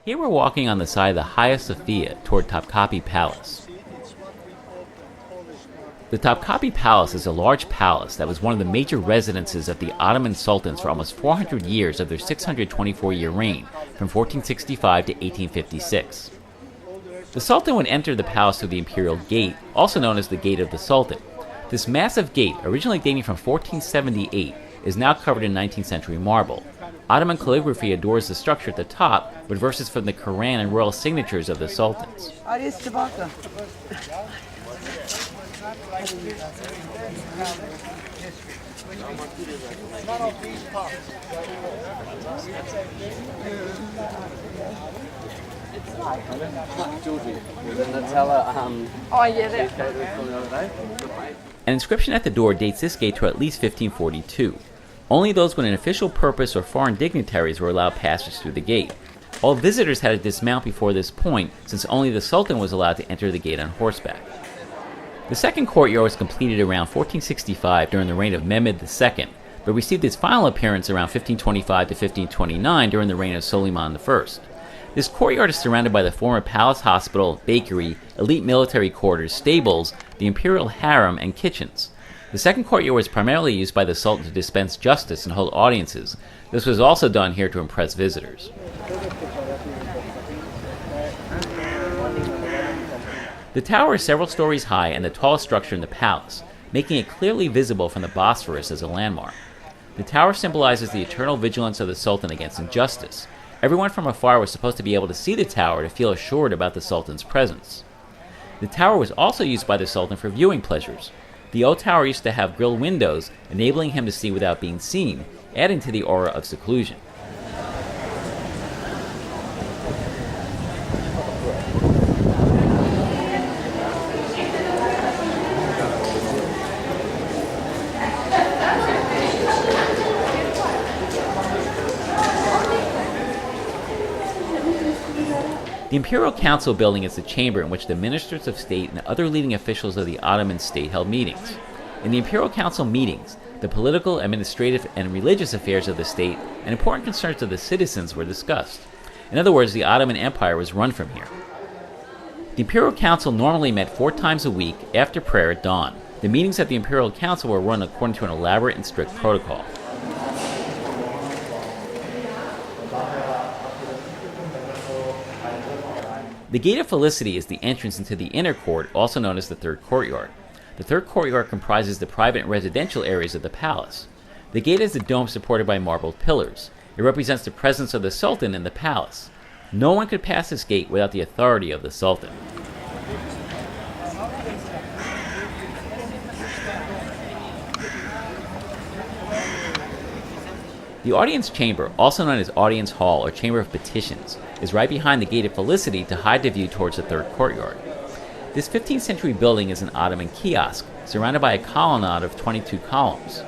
Here we're walking on the side of the Hagia Sophia toward Topkapi Palace. The Topkapi Palace is a large palace that was one of the major residences of the Ottoman Sultans for almost 400 years of their 624-year reign, from 1465 to 1856. The Sultan would enter the palace through the Imperial Gate, also known as the Gate of the Sultan. This massive gate, originally dating from 1478, is now covered in 19th century marble. Ottoman calligraphy adorns the structure at the top, with verses from the Quran and royal signatures of the Sultans. An inscription at the door dates this gate to at least 1542. Only those with an official purpose or foreign dignitaries were allowed passage through the gate. All visitors had to dismount before this point, since only the Sultan was allowed to enter the gate on horseback. The second courtyard was completed around 1465 during the reign of Mehmed II, but received its final appearance around 1525 to 1529 during the reign of Suleiman I. This courtyard is surrounded by the former palace hospital, bakery, elite military quarters, stables, the imperial harem, and kitchens. The second courtyard was primarily used by the Sultan to dispense justice and hold audiences. This was also done here to impress visitors. The tower is several stories high and the tallest structure in the palace, making it clearly visible from the Bosphorus as a landmark. The tower symbolizes the eternal vigilance of the Sultan against injustice. Everyone from afar was supposed to be able to see the tower to feel assured about the Sultan's presence. The tower was also used by the Sultan for viewing pleasures. The old tower used to have grilled windows, enabling him to see without being seen, adding to the aura of seclusion. The Imperial Council building is the chamber in which the ministers of state and other leading officials of the Ottoman state held meetings. In the Imperial Council meetings, the political, administrative, and religious affairs of the state and important concerns of the citizens were discussed. In other words, the Ottoman Empire was run from here. The Imperial Council normally met 4 times a week after prayer at dawn. The meetings at the Imperial Council were run according to an elaborate and strict protocol. The Gate of Felicity is the entrance into the inner court, also known as the third courtyard. The third courtyard comprises the private and residential areas of the palace. The gate is a dome supported by marble pillars. It represents the presence of the Sultan in the palace. No one could pass this gate without the authority of the Sultan. The audience chamber, also known as audience hall or chamber of petitions, is right behind the Gate of Felicity to hide the view towards the third courtyard. This 15th century building is an Ottoman kiosk, surrounded by a colonnade of 22 columns.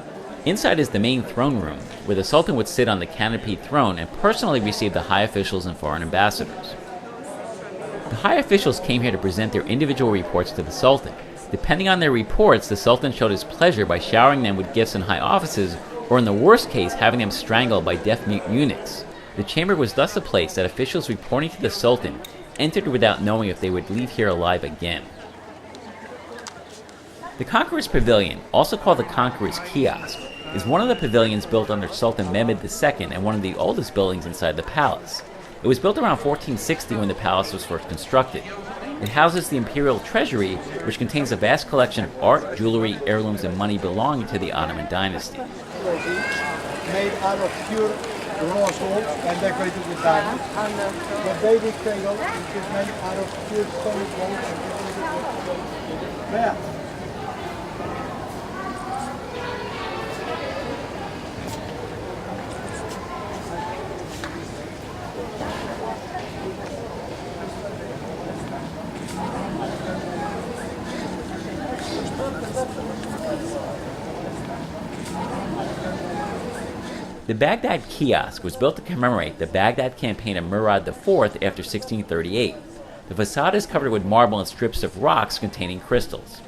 Inside is the main throne room, where the Sultan would sit on the canopied throne and personally receive the high officials and foreign ambassadors. The high officials came here to present their individual reports to the Sultan. Depending on their reports, the Sultan showed his pleasure by showering them with gifts and high offices, or in the worst case, having them strangled by deaf-mute eunuchs. The chamber was thus a place that officials reporting to the Sultan entered without knowing if they would leave here alive again. The Conqueror's Pavilion, also called the Conqueror's Kiosk, is one of the pavilions built under Sultan Mehmed II and one of the oldest buildings inside the palace. It was built around 1460 when the palace was first constructed. It houses the imperial treasury, which contains a vast collection of art, jewelry, heirlooms, and money belonging to the Ottoman dynasty. Made out of pure raw gold and decorated with diamonds. The baby cradle is made out of pure solid gold and decorated with gold. The Baghdad Kiosk was built to commemorate the Baghdad campaign of Murad IV after 1638. The facade is covered with marble and strips of rocks containing crystals.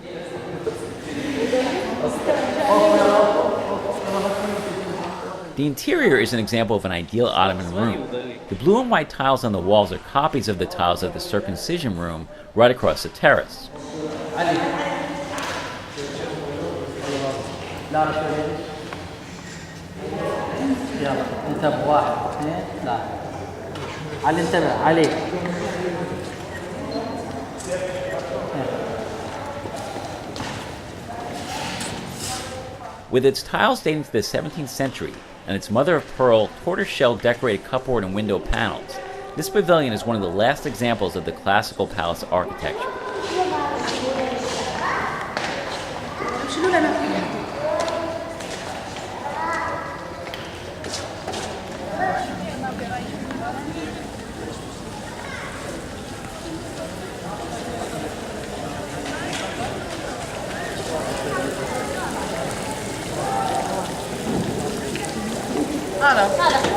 The interior is an example of an ideal Ottoman room. The blue and white tiles on the walls are copies of the tiles of the circumcision room right across the terrace. With its tiles dating to the 17th century and its mother-of-pearl, tortoiseshell decorated cupboard and window panels, this pavilion is one of the last examples of the classical palace architecture. هذا